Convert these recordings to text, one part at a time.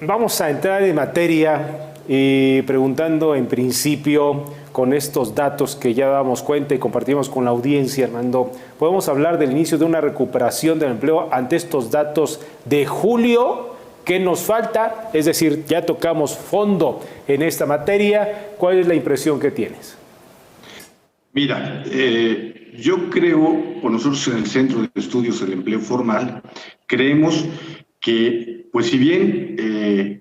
Vamos a entrar en materia y preguntando en principio con estos datos que ya damos cuenta y compartimos con la audiencia, Armando. ¿Podemos hablar del inicio de una recuperación del empleo ante estos datos de julio? ¿Qué nos falta? Es decir, ya tocamos fondo en esta materia. ¿Cuál es la impresión que tienes? Mira, yo creo, o nosotros en el Centro de Estudios del Empleo Formal, creemos que, pues si bien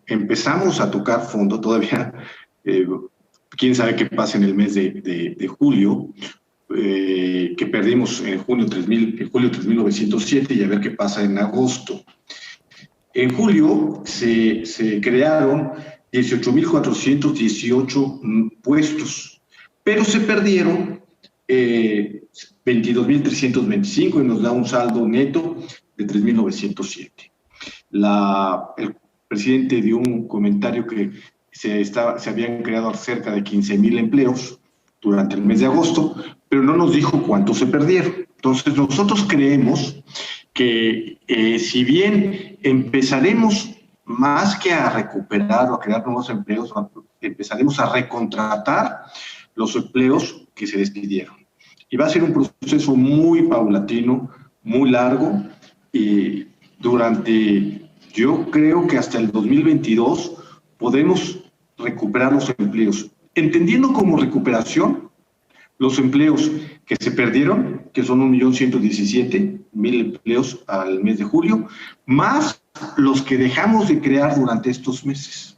empezamos a tocar fondo todavía, quién sabe qué pasa en el mes de julio, que perdimos en julio 3.907 y a ver qué pasa en agosto. En julio se crearon 18.418 puestos, pero se perdieron 22.325 y nos da un saldo neto de 3.907. El presidente dio un comentario que se habían creado cerca de 15.000 empleos durante el mes de agosto, pero no nos dijo cuántos se perdieron. Entonces nosotros creemos que si bien empezaremos más que a recuperar o a crear nuevos empleos, empezaremos a recontratar los empleos que se despidieron. Y va a ser un proceso muy paulatino, muy largo, y yo creo que hasta el 2022 podemos recuperar los empleos. Entendiendo como recuperación los empleos que se perdieron, que son 1.117.000 empleos al mes de julio, más los que dejamos de crear durante estos meses.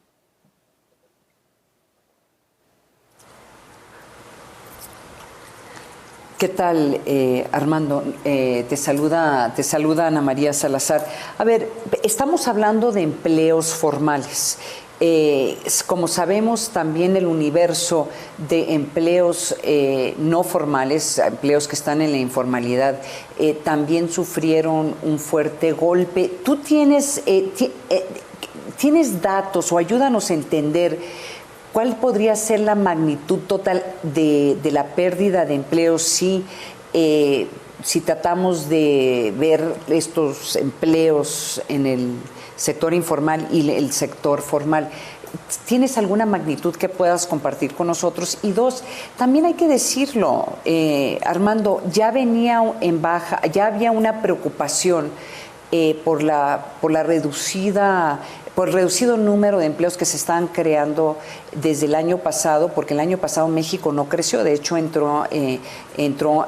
¿Qué tal, Armando? Te saluda Ana María Salazar. A ver, estamos hablando de empleos formales. Como sabemos, también el universo de empleos no formales, empleos que están en la informalidad, también sufrieron un fuerte golpe. ¿Tú tienes datos o ayúdanos a entender cuál podría ser la magnitud total de la pérdida de empleos si tratamos de ver estos empleos en el sector informal y el sector formal? ¿Tienes alguna magnitud que puedas compartir con nosotros? Y dos, también hay que decirlo, Armando, ya venía en baja, ya había una preocupación por el reducido número de empleos que se están creando desde el año pasado, porque el año pasado México no creció, de hecho entró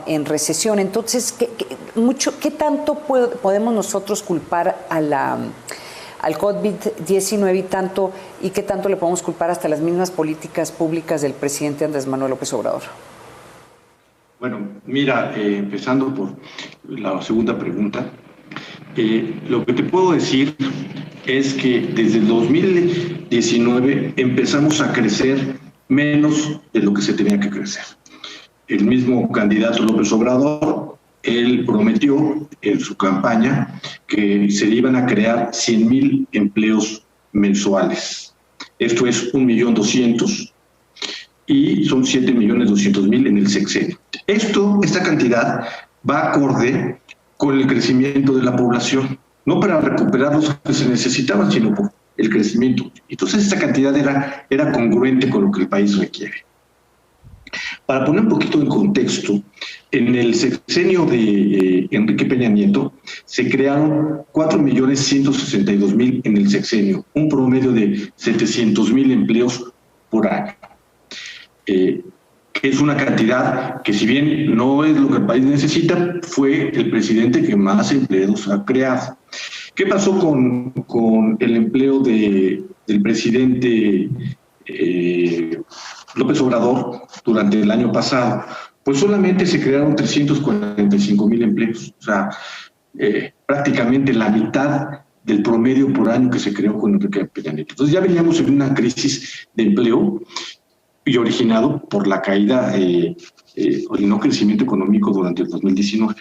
en recesión. Entonces, ¿qué tanto podemos nosotros culpar al COVID-19 y qué tanto le podemos culpar hasta las mismas políticas públicas del presidente Andrés Manuel López Obrador? Bueno, mira, empezando por la segunda pregunta, lo que te puedo decir es que desde el 2019 empezamos a crecer menos de lo que se tenía que crecer. El mismo candidato López Obrador, él prometió en su campaña que se iban a crear 100,000 empleos mensuales. Esto es 1.200.000 y son 7.200.000 en el sexenio. Esta cantidad va acorde con el crecimiento de la población, no para recuperar los que se necesitaban, sino por el crecimiento. Entonces esta cantidad era congruente con lo que el país requiere. Para poner un poquito en contexto, en el sexenio de Enrique Peña Nieto se crearon 4.162.000 en el sexenio, un promedio de 700,000 empleos por año. Que es una cantidad que, si bien no es lo que el país necesita, fue el presidente que más empleos ha creado. ¿Qué pasó con el empleo del presidente López Obrador durante el año pasado? Pues solamente se crearon 345,000 empleos, o sea, prácticamente la mitad del promedio por año que se creó con Enrique Peña Nieto. Entonces ya veníamos en una crisis de empleo y originado por la caída o el no crecimiento económico durante el 2019.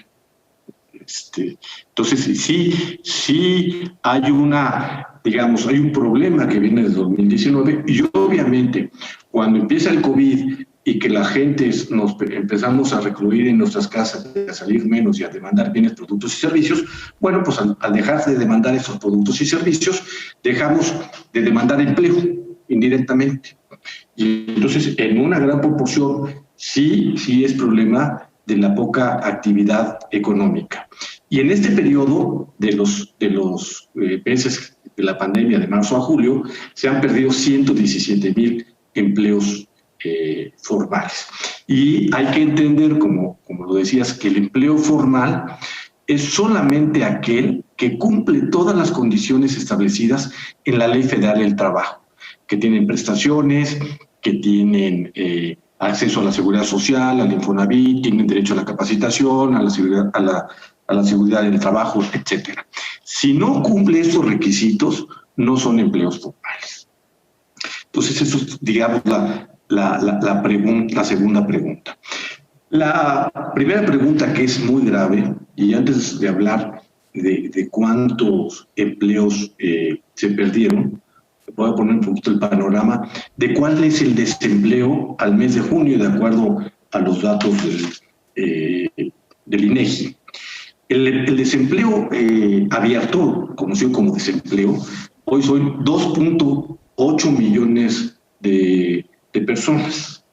Entonces sí hay hay un problema que viene desde 2019 y obviamente cuando empieza el COVID y que la gente nos empezamos a recluir en nuestras casas, a salir menos y a demandar bienes, productos y servicios, bueno, pues al dejar de demandar esos productos y servicios, dejamos de demandar empleo indirectamente. Y entonces, en una gran proporción, sí es problema de la poca actividad económica. Y en este periodo de los meses de la pandemia, de marzo a julio, se han perdido 117,000 empleos formales. Y hay que entender, como lo decías, que el empleo formal es solamente aquel que cumple todas las condiciones establecidas en la Ley Federal del Trabajo, que tienen prestaciones, que tienen acceso a la seguridad social, al Infonavit, tienen derecho a la capacitación, a la seguridad del trabajo, etcétera. Si no cumple estos requisitos, no son empleos formales. Entonces, eso es, digamos, la segunda pregunta. La primera pregunta, que es muy grave, y antes de hablar de cuántos empleos se perdieron, voy a poner un poquito el panorama de cuál es el desempleo al mes de junio, de acuerdo a los datos del INEGI. El desempleo abierto, conocido como desempleo, hoy son 2.8 millones de personas.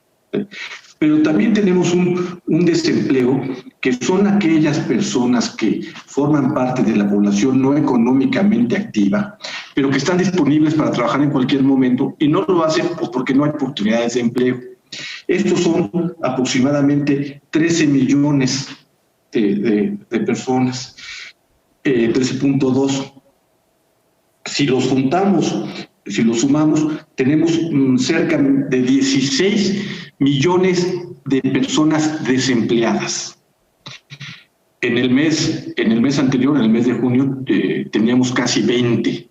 Pero también tenemos un desempleo que son aquellas personas que forman parte de la población no económicamente activa, pero que están disponibles para trabajar en cualquier momento y no lo hacen pues, porque no hay oportunidades de empleo. Estos son aproximadamente 13 millones de personas, 13.2. Si los juntamos, si los sumamos, tenemos cerca de 16 millones de personas desempleadas. En el mes anterior, en el mes de junio, teníamos casi 20,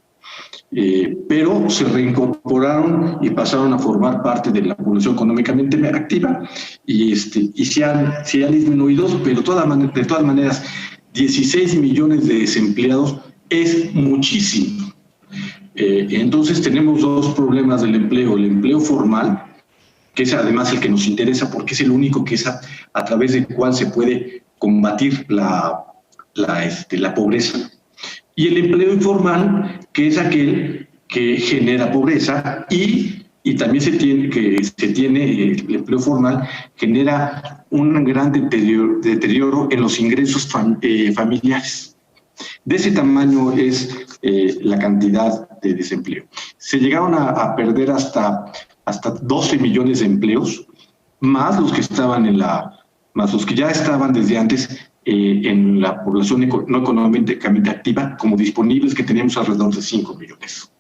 pero se reincorporaron y pasaron a formar parte de la población económicamente activa y se han disminuido, pero de todas maneras, 16 millones de desempleados es muchísimo. Entonces tenemos dos problemas del empleo: el empleo formal, que es además el que nos interesa porque es el único que es a través del cual se puede combatir la pobreza, y el empleo informal, que es aquel que genera pobreza, y también se tiene el empleo formal, genera un gran deterioro en los ingresos familiares. De ese tamaño es la cantidad de desempleo. Se llegaron a perder hasta 12 millones de empleos, más los que ya estaban desde antes en la población no económicamente activa, como disponibles, que teníamos alrededor de 5 millones.